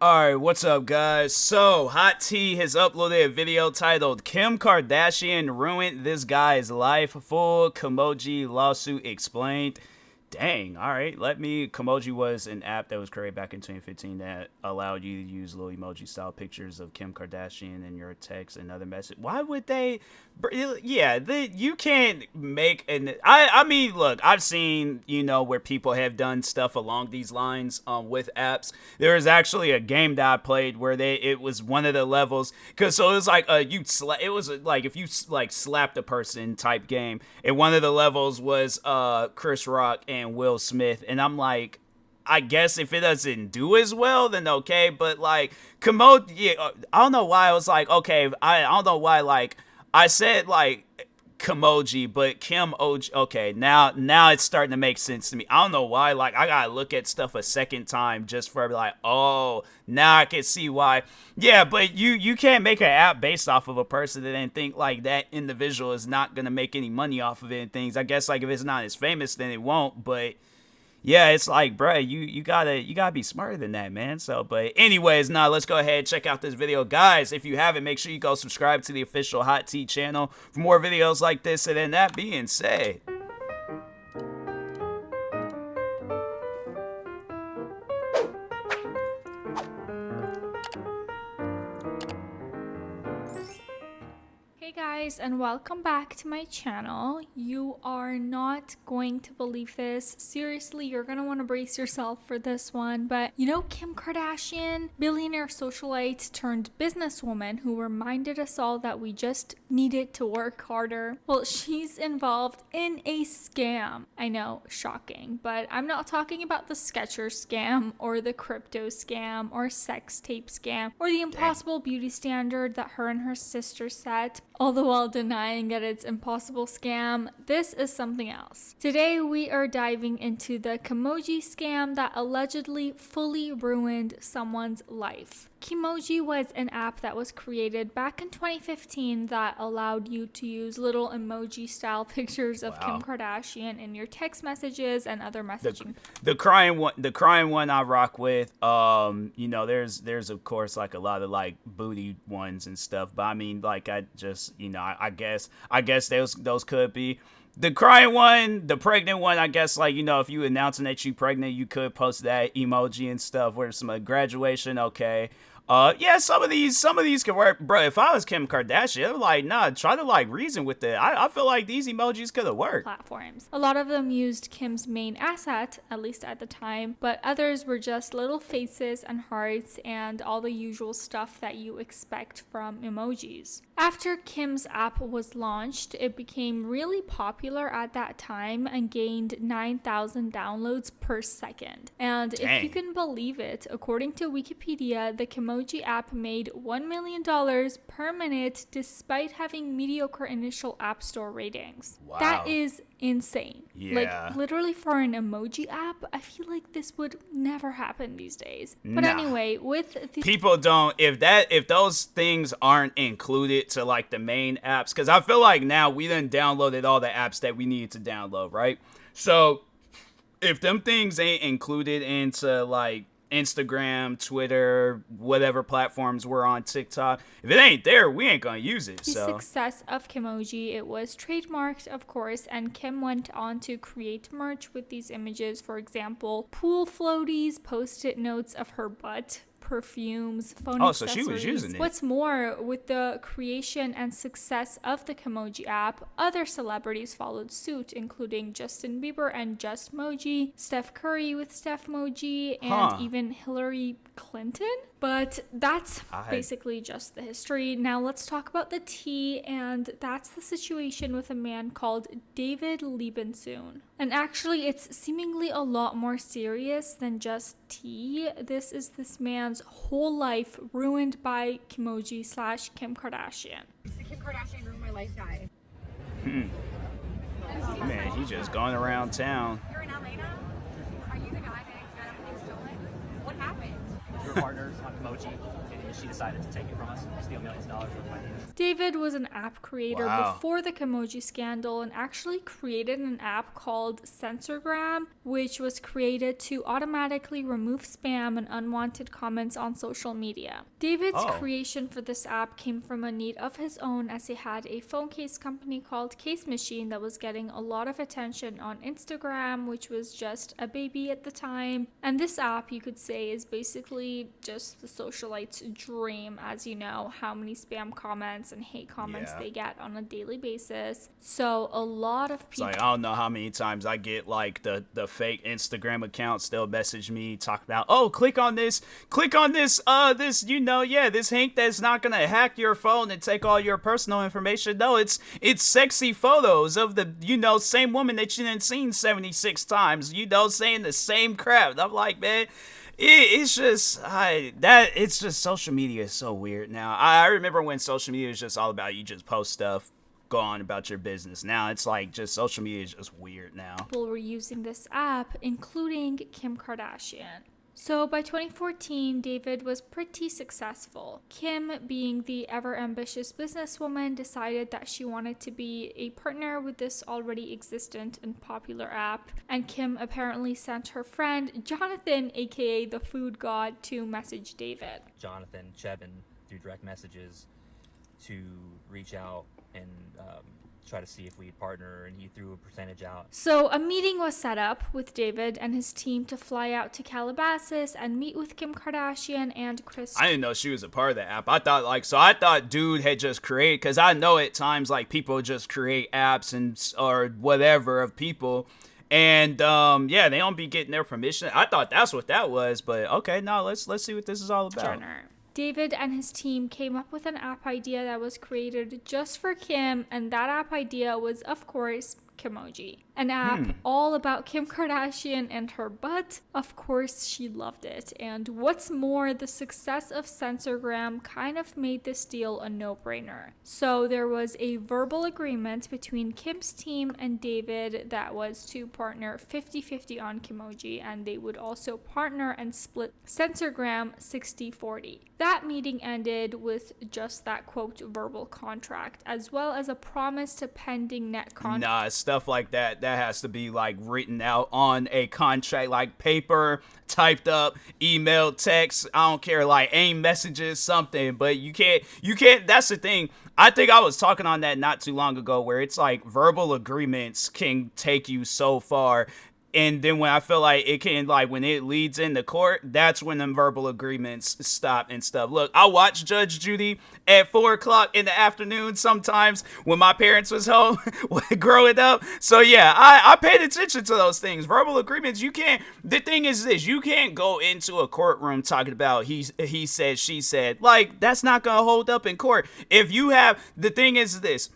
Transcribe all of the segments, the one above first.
Alright, what's up guys? So, Hot T has uploaded a video titled Kim Kardashian Ruined This Guy's Life, Full Kimoji Lawsuit Explained. Dang, alright, Kimoji was an app that was created back in 2015 that allowed you to use little emoji style pictures of Kim Kardashian in your text and other message. Why would they? You can't make I mean, look, I've seen, where people have done stuff along these lines with apps. There was actually a game that I played where it was one of the levels, it was like it was like if you slapped a person type game, and one of the levels was Chris Rock and Will Smith, and I'm like, I guess if it doesn't do as well, then okay, but like I don't know why I was like, okay, I don't know why, like I said like Kimoji, but Kim OG. Okay, now it's starting to make sense to me. I don't know why. Like, I gotta look at stuff a second time just for like, oh, now I can see why. Yeah, but you can't make an app based off of a person and think like that individual is not gonna make any money off of it and things. I guess like if it's not as famous, then it won't. But yeah, it's like, bruh, you gotta be smarter than that, man. So, but anyways, let's go ahead and check out this video. Guys, if you haven't, make sure you go subscribe to the official Hot Tea channel for more videos like this. And then that being said, hey guys, and welcome back to my channel. You are not going to believe this. Seriously, you're gonna want to brace yourself for this one. But Kim Kardashian, billionaire socialite turned businesswoman who reminded us all that we just needed to work harder. Well, she's involved in a scam. I know, shocking, but I'm not talking about the Skechers scam or the crypto scam or sex tape scam or the impossible beauty standard that her and her sister set, all the while denying that it's impossible scam. This is something else. Today we are diving into the Kimoji scam that allegedly fully ruined someone's life. Kimoji was an app that was created back in 2015 that allowed you to use little emoji style pictures of Kim Kardashian in your text messages and other messaging. The crying one I rock with. There's of course like a lot of like booty ones and stuff, but I mean, like, I just I guess those could be. The crying one, the pregnant one, I guess, like, if you announcing that you pregnant, you could post that emoji and stuff where some graduation, okay. Yeah, some of these can work, bro. If I was Kim Kardashian, I'm like, nah, try to like reason with it. I feel like these emojis could have worked. Platforms. A lot of them used Kim's main asset, at least at the time, but others were just little faces and hearts and all the usual stuff that you expect from emojis. After Kim's app was launched, it became really popular at that time and gained 9,000 downloads per second. And if you can believe it, according to Wikipedia, the Kimoji app made $1 million per minute despite having mediocre initial app store ratings. Wow. That is insane. Yeah. Like, literally for an emoji app, I feel like this would never happen these days. But anyway, with the people don't, if those things aren't included to like the main apps, because I feel like now we done downloaded all the apps that we needed to download, right? So if them things ain't included into like Instagram, Twitter, whatever platforms we're on, TikTok, if it ain't there, we ain't gonna use it. The success of Kimoji, it was trademarked, of course, and Kim went on to create merch with these images. For example, pool floaties, post-it notes of her butt, perfumes, phone accessories. So she was using it. What's more, with the creation and success of the Kimoji app, other celebrities followed suit, including Justin Bieber and Justmoji, Steph Curry with Stephmoji, and even Hillary Clinton. But that's basically just the history. Now let's talk about the tea, and that's the situation with a man called David Liebensohn. And actually, it's seemingly a lot more serious than just tea. This is this man's whole life ruined by Kimoji / Kim Kardashian. It's the Kim Kardashian ruined my life guy. Man, he just going around town. You're in LA now? Are you the guy that got everything stolen? What happened? We were partners on Kimoji, and she decided to take it from us, steal millions of dollars worth of ideas. David was an app creator Wow. before the Kimoji scandal and actually created an app called Censorgram, which was created to automatically remove spam and unwanted comments on social media. David's creation for this app came from a need of his own, as he had a phone case company called Case Machine that was getting a lot of attention on Instagram, which was just a baby at the time. And this app, you could say, is basically just the socialite's dream, as you know how many spam comments and hate comments they get on a daily basis. So a lot of people, It's like, I don't know how many times I get like the fake Instagram accounts still message me talking about, oh, click on this, this Hank that's not gonna hack your phone and take all your personal information. No, it's sexy photos of the, same woman that you done seen 76 times, saying the same crap. And I'm like, man, it's just social media is so weird now. I remember when social media was just all about you just post stuff, go on about your business. Now it's like just social media is just weird now. people were using this app, including Kim Kardashian. So by 2014, David was pretty successful. Kim, being the ever-ambitious businesswoman, decided that she wanted to be a partner with this already existent and popular app, and Kim apparently sent her friend Jonathan, aka the food god, to message David. Jonathan Chevin, through direct messages, to reach out and try to see if we'd partner, and he threw a percentage out. So a meeting was set up with David and his team to fly out to Calabasas and meet with Kim Kardashian and Kris. I didn't know she was a part of the app. I thought dude had just created, because I know at times like people just create apps or whatever of people, and they don't be getting their permission. I thought that's what that was, but okay, now let's see what this is all about. Jenner. David and his team came up with an app idea that was created just for Kim, and that app idea was, of course, Kimoji. An app all about Kim Kardashian and her butt. Of course, she loved it. And what's more, the success of Censorgram kind of made this deal a no-brainer. So there was a verbal agreement between Kim's team and David that was to partner 50-50 on Kimoji, and they would also partner and split Censorgram 60-40. That meeting ended with just that quote verbal contract, as well as a promise to pending net contract. Nah, stuff like that has to be like written out on a contract, like paper, typed up, email, text. I don't care, like AIM messages, something. But you can't. That's the thing. I think I was talking on that not too long ago, where it's like verbal agreements can take you so far. And then when I feel like it can, like when it leads into court, that's when them verbal agreements stop and stuff. Look, I watch Judge Judy at 4:00 in the afternoon sometimes when my parents was home growing up. So yeah, I paid attention to those things. Verbal agreements, the thing is this, you can't go into a courtroom talking about he said, she said. Like, that's not going to hold up in court. The thing is this.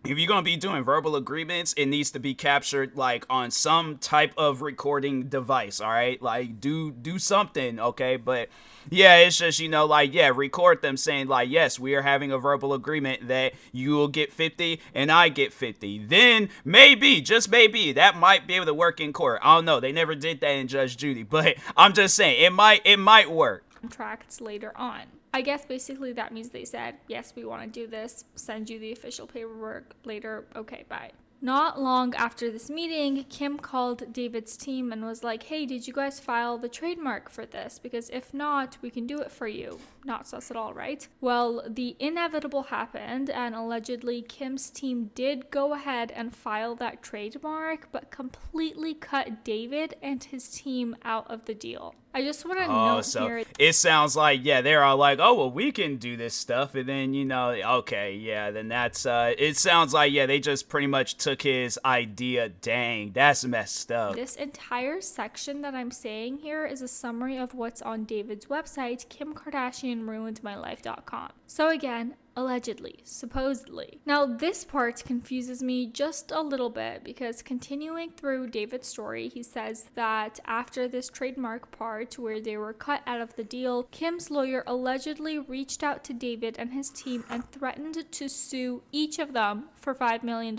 If you're going to be doing verbal agreements, it needs to be captured like on some type of recording device, all right? Like do something, okay? But yeah, it's just, record them saying like, yes, we are having a verbal agreement that you will get 50 and I get 50. Then maybe, just maybe, that might be able to work in court. I don't know. They never did that in Judge Judy, but I'm just saying it might work. Contracts later on. I guess basically that means they said, yes, we want to do this, send you the official paperwork later, okay, bye. Not long after this meeting, Kim called David's team and was like, hey, did you guys file the trademark for this? Because if not, we can do it for you. Not sus at all, right? Well, the inevitable happened, and allegedly Kim's team did go ahead and file that trademark, but completely cut David and his team out of the deal. I just want to note here. It sounds like, they're all like, oh, well, we can do this stuff. And then, okay, then that's, it sounds like, they just pretty much took his idea. Dang, that's messed up. This entire section that I'm saying here is a summary of what's on David's website, KimKardashianRuinedMyLife.com. So again, Allegedly, supposedly. Now, this part confuses me just a little bit because continuing through David's story, he says that after this trademark part where they were cut out of the deal, Kim's lawyer allegedly reached out to David and his team and threatened to sue each of them for $5 million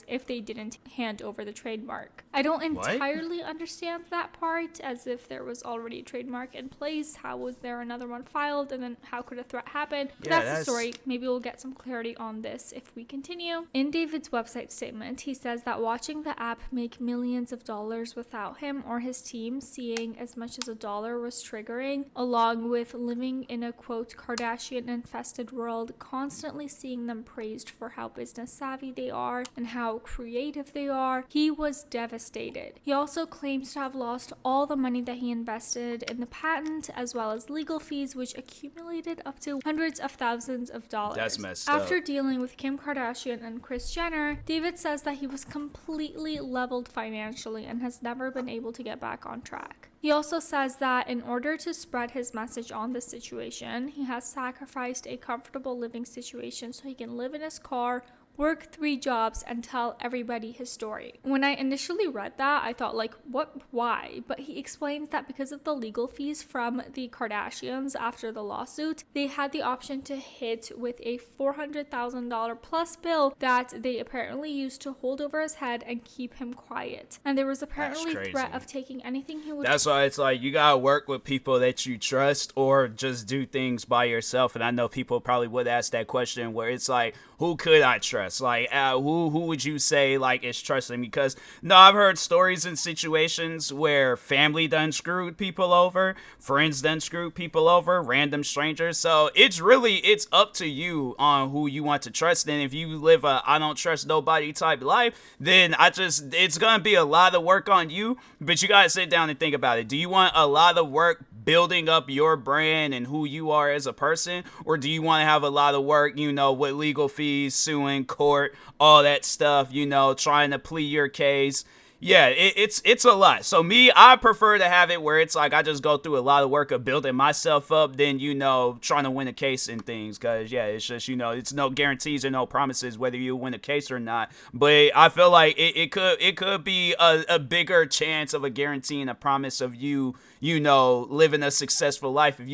if they didn't hand over the trademark. I don't entirely understand that part, as if there was already a trademark in place. How was there another one filed, and then how could a threat happen? But that's the story. Maybe we'll get some clarity on this if we continue. In David's website statement, he says that watching the app make millions of dollars without him or his team seeing as much as $1 was triggering, along with living in a quote Kardashian infested world, constantly seeing them praised for how business savvy they are and how creative they are. He was devastated. He also claims to have lost all the money that he invested in the patent, as well as legal fees, which accumulated up to hundreds of thousands of dollars. That's messed up. After dealing with Kim Kardashian and Kris Jenner, David says that he was completely leveled financially and has never been able to get back on track. He also says that in order to spread his message on this situation, he has sacrificed a comfortable living situation so he can live in his car, work 3 jobs, and tell everybody his story. When I initially read that, I thought like, what, why? But he explains that because of the legal fees from the Kardashians after the lawsuit, they had the option to hit with a $400,000 plus bill that they apparently used to hold over his head and keep him quiet. And there was apparently threat of taking anything he would. That's why it's like, you gotta work with people that you trust, or just do things by yourself. And I know people probably would ask that question, where it's like, who could I trust? Like, who would you say like is trusting? Because no, I've heard stories and situations where family done screwed people over, friends done screwed people over, random strangers. So it's up to you on who you want to trust. And if you live a I don't trust nobody type life, then it's gonna be a lot of work on you. But you gotta sit down and think about it. Do you want a lot of work building up your brand and who you are as a person, or do you want to have a lot of work, with legal fees, suing, court, all that stuff, trying to plead your case? Yeah, it's a lot. So I prefer to have it where it's like I just go through a lot of work of building myself up than, trying to win a case and things. Because, yeah, it's just, it's no guarantees or no promises whether you win a case or not. But I feel like it could be a bigger chance of a guarantee and a promise of you living a successful life if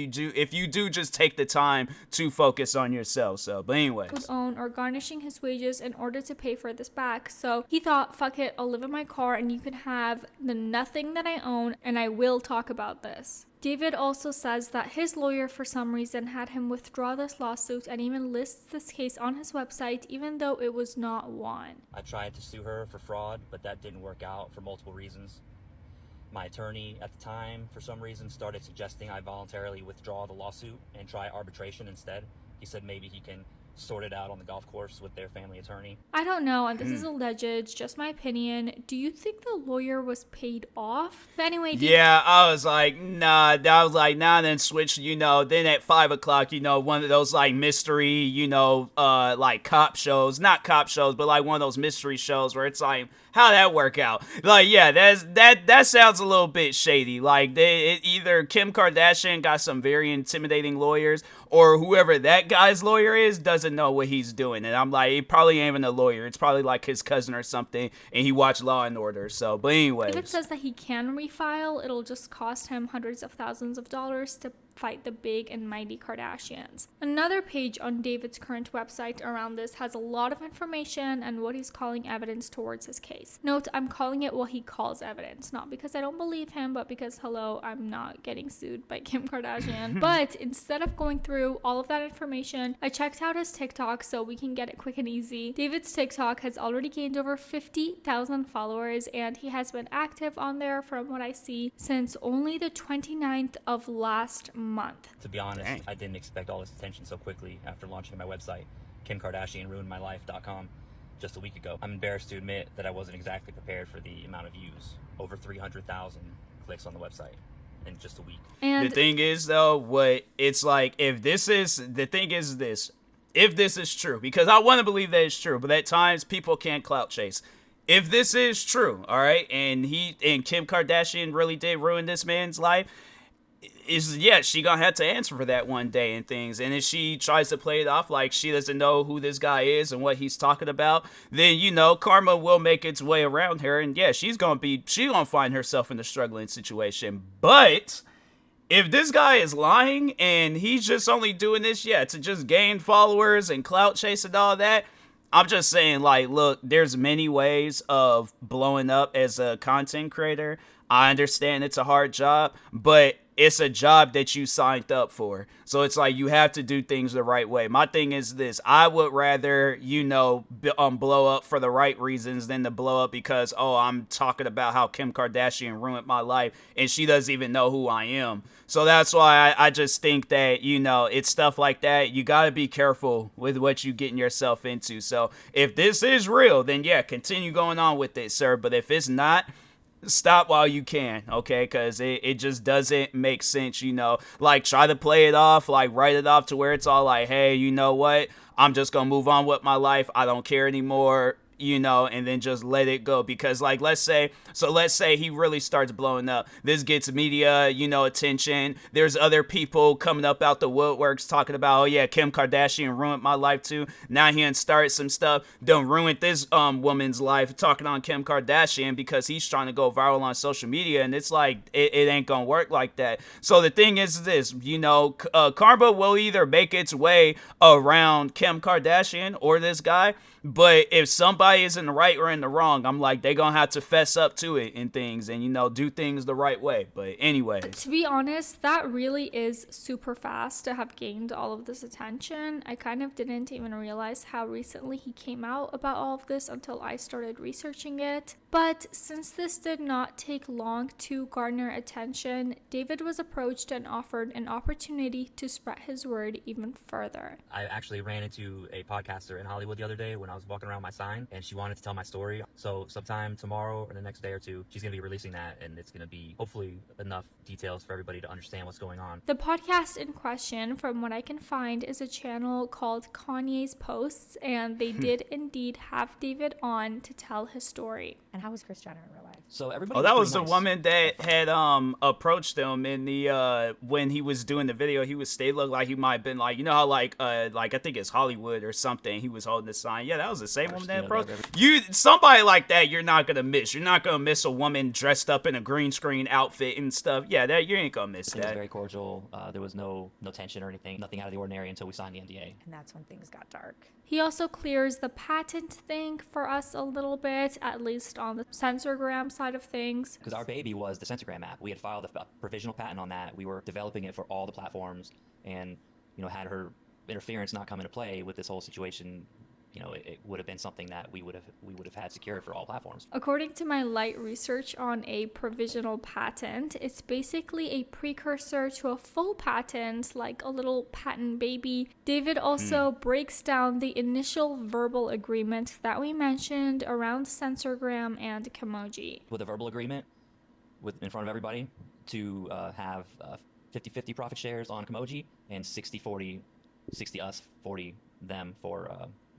you do just take the time to focus on yourself. So, but anyways. Would own or garnishing his wages in order to pay for this back. So he thought, fuck it, I'll live in my car and you can have the nothing that I own, and I will talk about this. David also says that his lawyer for some reason had him withdraw this lawsuit and even lists this case on his website even though it was not won. I tried to sue her for fraud, but that didn't work out for multiple reasons. My attorney at the time, for some reason, started suggesting I voluntarily withdraw the lawsuit and try arbitration instead. He said maybe he can sort it out on the golf course with their family attorney. I don't know, and this is alleged, it's just my opinion. Do you think the lawyer was paid off? But anyway, yeah, I was like, nah, then switch, then at 5 o'clock, one of those like mystery, like cop shows, not cop shows, but like one of those mystery shows where it's like, how'd that work out? Like, yeah, that sounds a little bit shady. Like, either Kim Kardashian got some very intimidating lawyers, or whoever that guy's lawyer is doesn't know what he's doing. And I'm like, he probably ain't even a lawyer. It's probably like his cousin or something, and he watched Law and Order. So, but anyways. If it says that he can refile, it'll just cost him hundreds of thousands of dollars to fight the big and mighty Kardashians. Another page on David's current website around this has a lot of information and what he's calling evidence towards his case. Note, I'm calling it what he calls evidence, not because I don't believe him, but because, hello, I'm not getting sued by Kim Kardashian. But instead of going through all of that information, I checked out his TikTok so we can get it quick and easy. David's TikTok has already gained over 50,000 followers, and he has been active on there, from what I see, since only the 29th of last month. To be honest, I didn't expect all this attention so quickly after launching my website, KimKardashianRuinedMyLife.com, just a week ago. I'm embarrassed to admit that I wasn't exactly prepared for the amount of views. Over 300,000 clicks on the website in just a week. And the thing is, though, if this is true, because I want to believe that it's true, but at times people can't clout chase. If this is true, all right, and Kim Kardashian really did ruin this man's life, she gonna have to answer for that one day and things. And if she tries to play it off like she doesn't know who this guy is and what he's talking about, then, you know, karma will make its way around her. And yeah, she's gonna find herself in a struggling situation. But if this guy is lying and he's just only doing this, to just gain followers and clout chase and all that, I'm just saying, like, look, there's many ways of blowing up as a content creator. I understand it's a hard job, but it's a job that you signed up for. So it's like you have to do things the right way. My thing is this. I would rather, you know, blow up for the right reasons than to blow up because, I'm talking about how Kim Kardashian ruined my life and she doesn't even know who I am. So that's why I just think that, you know, it's stuff like that. You got to be careful with what you're getting yourself into. So if this is real, then continue going on with it, sir. But if it's not, stop while you can, okay? Because it just doesn't make sense, you know? Like, try to play it off, like, write it off to where it's all like, hey, you know what? I'm just gonna move on with my life. I don't care anymore, you know, and then just let it go. Because, like, let's say he really starts blowing up. This gets media, you know, attention. There's other people coming up out the woodworks talking about, Kim Kardashian ruined my life too. Now he started some stuff, done ruined this woman's life, talking on Kim Kardashian because he's trying to go viral on social media. And it's like, it ain't gonna work like that. So the thing is this, you know, karma will either make its way around Kim Kardashian or this guy. But if somebody is in the right or in the wrong, I'm like, they're going to have to fess up to it and things and, you know, do things the right way. But anyways. To be honest, that really is super fast to have gained all of this attention. I kind of didn't even realize how recently he came out about all of this until I started researching it. But since this did not take long to garner attention, David was approached and offered an opportunity to spread his word even further. I actually ran into a podcaster in Hollywood the other day when I was walking around my sign, and she wanted to tell my story. So sometime tomorrow or the next day or two, she's going to be releasing that, and it's going to be hopefully enough details for everybody to understand what's going on. The podcast in question, from what I can find, is a channel called Kanye's Posts, and they did indeed have David on to tell his story. And how was Kris Jenner in real life? So everybody. Oh, that was the woman that had approached him in the when he was doing the video. They looked like he might have been like, you know how like I think it's Hollywood or something. He was holding the sign. Yeah, that was the same woman that approached you. Somebody like that, you're not gonna miss. You're not gonna miss a woman dressed up in a green screen outfit and stuff. Yeah, that you ain't gonna miss that. It was very cordial. There was no tension or anything. Nothing out of the ordinary until we signed the NDA. And that's when things got dark. He also clears the patent thing for us a little bit, at least on the Censorgram side of things. Because our baby was the Censorgram app. We had filed a provisional patent on that. We were developing it for all the platforms, and, you know, had her interference not come into play with this whole situation, you know, it would have been something that we would have had secured for all platforms. According to my light research on a provisional patent, it's basically a precursor to a full patent, like a little patent baby. David also breaks down the initial verbal agreement that we mentioned around Censorgram and Kimoji. With a verbal agreement in front of everybody to have 50-50 profit shares on Kimoji and 60-40, 60 us, 40 them for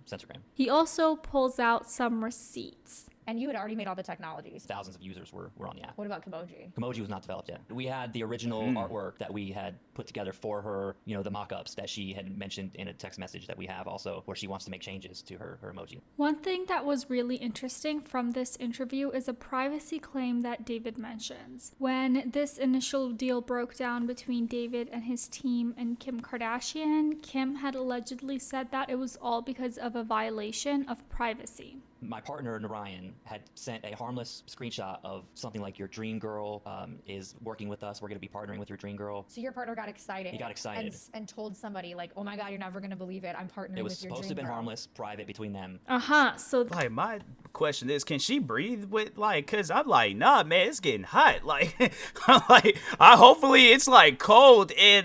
Censorgram. He also pulls out some receipts. And you had already made all the technologies. Thousands of users were on the app. What about Kimoji? Kimoji was not developed yet. We had the original artwork that we had put together for her, you know, the mock-ups that she had mentioned in a text message that we have also, where she wants to make changes to her emoji. One thing that was really interesting from this interview is a privacy claim that David mentions. When this initial deal broke down between David and his team and Kim Kardashian, Kim had allegedly said that it was all because of a violation of privacy. My partner, Narayan, had sent a harmless screenshot of something like, your dream girl is working with us. We're going to be partnering with your dream girl. So your partner got excited. He got excited. And told somebody, like, oh my God, you're never going to believe it. I'm partnering with your dream girl. It was supposed to have been harmless, private between them. So like, my question is, can she breathe with, like, because I'm like, nah, man, it's getting hot. Like, hopefully it's like cold in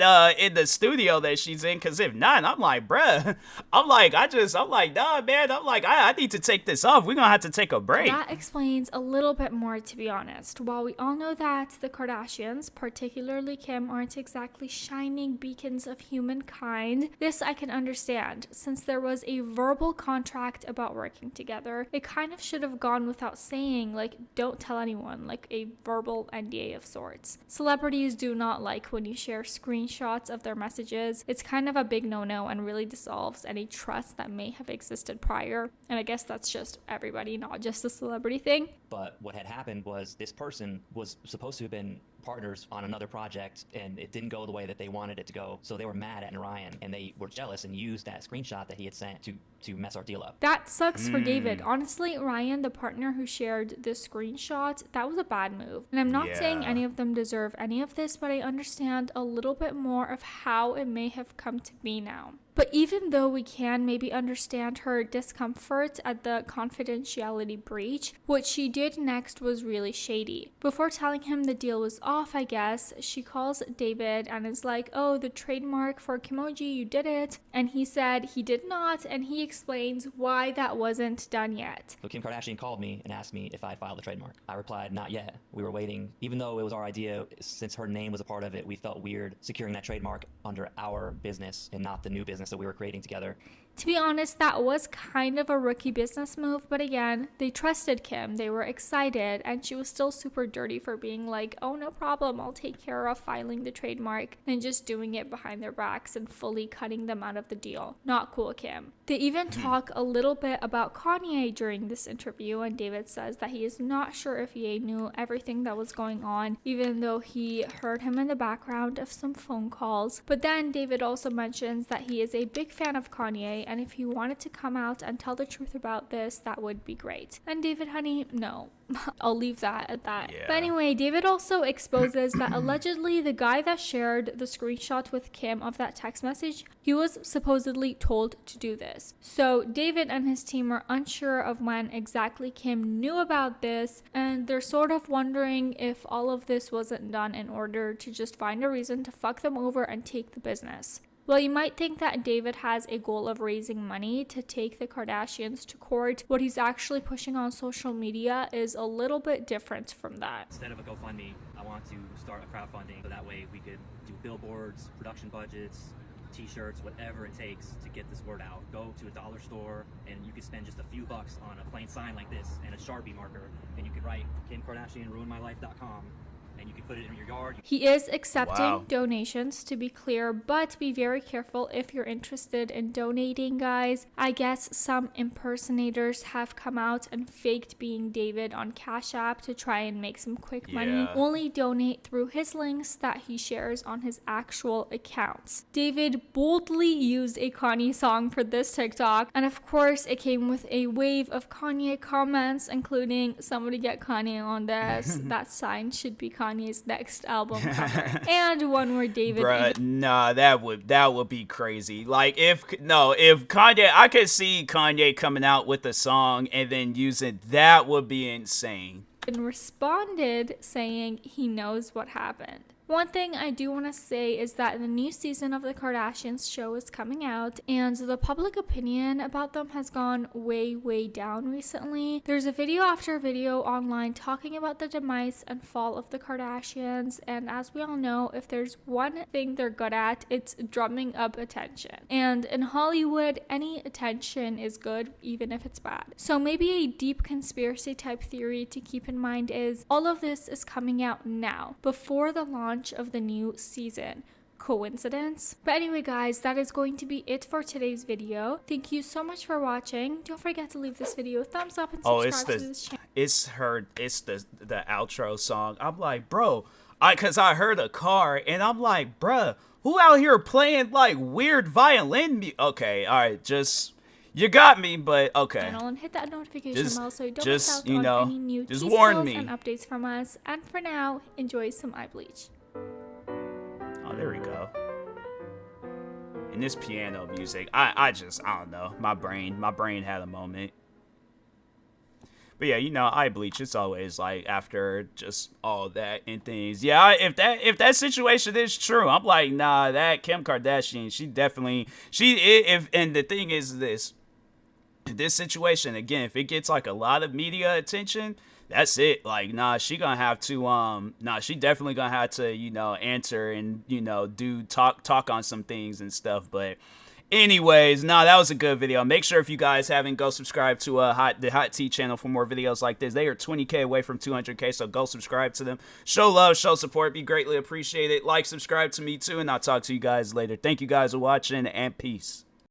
the studio that she's in, because if not, I'm like, bruh, I'm like, nah, man, I'm like, I need to take this this off, we're gonna have to take a break. That explains a little bit more, to be honest. While we all know that the Kardashians, particularly Kim, aren't exactly shining beacons of humankind, this I can understand. Since there was a verbal contract about working together, it kind of should have gone without saying, like, don't tell anyone, like a verbal NDA of sorts. Celebrities do not like when you share screenshots of their messages. It's kind of a big no-no and really dissolves any trust that may have existed prior. And I guess that's just everybody, not just a celebrity thing. But what had happened was this person was supposed to have been partners on another project, and it didn't go the way that they wanted it to go. So they were mad at Ryan, and they were jealous and used that screenshot that he had sent to mess our deal up. That sucks for David. Honestly, Ryan, the partner who shared this screenshot, that was a bad move. And I'm not saying any of them deserve any of this, but I understand a little bit more of how it may have come to be now. But even though we can maybe understand her discomfort at the confidentiality breach, what she did next was really shady. Before telling him the deal was off, I guess, she calls David and is like, oh, the trademark for Kimoji, you did it. And he said he did not, and he explains why that wasn't done yet. So Kim Kardashian called me and asked me if I filed the trademark. I replied, not yet. We were waiting. Even though it was our idea, since her name was a part of it, we felt weird securing that trademark under our business and not the new business that we were creating together. To be honest, that was kind of a rookie business move, but again, they trusted Kim, they were excited, and she was still super dirty for being like, oh, no problem, I'll take care of filing the trademark, and just doing it behind their backs and fully cutting them out of the deal. Not cool, Kim. They even talk a little bit about Kanye during this interview, and David says that he is not sure if Ye knew everything that was going on, even though he heard him in the background of some phone calls. But then David also mentions that he is a big fan of Kanye, and if he wanted to come out and tell the truth about this, that would be great. And David, honey, no. I'll leave that at that. Yeah. But anyway, David also exposes that allegedly the guy that shared the screenshot with Kim of that text message, he was supposedly told to do this. So David and his team are unsure of when exactly Kim knew about this, and they're sort of wondering if all of this wasn't done in order to just find a reason to fuck them over and take the business. Well, you might think that David has a goal of raising money to take the Kardashians to court. What he's actually pushing on social media is a little bit different from that. Instead of a GoFundMe, I want to start a crowdfunding so that way we could do billboards, production budgets, t-shirts, whatever it takes to get this word out. Go to a dollar store and you could spend just a few bucks on a plain sign like this and a Sharpie marker, and you could write Kim Kardashian ruinmylife.com. And you can put it in your yard. He is accepting donations, to be clear, but be very careful if you're interested in donating, guys. I guess some impersonators have come out and faked being David on Cash App to try and make some quick money. Only donate through his links that he shares on his actual accounts. David boldly used a Kanye song for this TikTok, and of course it came with a wave of Kanye comments, including somebody get Kanye on this. That sign should be Kanye's next album cover. And one where David nah, that would be crazy. Like if Kanye, I could see Kanye coming out with a song and then using that would be insane. And responded saying he knows what happened. One thing I do want to say is that the new season of the Kardashians show is coming out, and the public opinion about them has gone way, way down recently. There's a video after video online talking about the demise and fall of the Kardashians, and as we all know, if there's one thing they're good at, it's drumming up attention. And in Hollywood, any attention is good, even if it's bad. So maybe a deep conspiracy type theory to keep in mind is all of this is coming out now, before the launch of the new season. Coincidence? But anyway, guys, that is going to be it for today's video. Thank you so much for watching. Don't forget to leave this video a thumbs up and subscribe to this channel. It's the outro song. I'm like, bro, cause I heard a car and I'm like, bruh, who out here playing like weird violin okay, all right, just you got me, but okay. And hit that notification bell so you don't miss miss out on any new just warn me and updates from us. And for now, enjoy some eye bleach. Oh, there we go. And this piano music, I don't know. My brain had a moment. But yeah, eye bleach, it's always like after just all that and things. Yeah, if that situation is true, I'm like, nah, that Kim Kardashian, and the thing is this. this situation, again, if it gets like a lot of media attention, that's it. Like, nah, she gonna have to she definitely gonna have to, you know, answer and, you know, talk on some things and stuff. But anyways, nah, that was a good video. Make sure if you guys haven't, go subscribe to the Hot Tea channel for more videos like this. They are 20K away from 200K, so go subscribe to them. Show love, show support, be greatly appreciated. Like, subscribe to me too, and I'll talk to you guys later. Thank you guys for watching, and peace.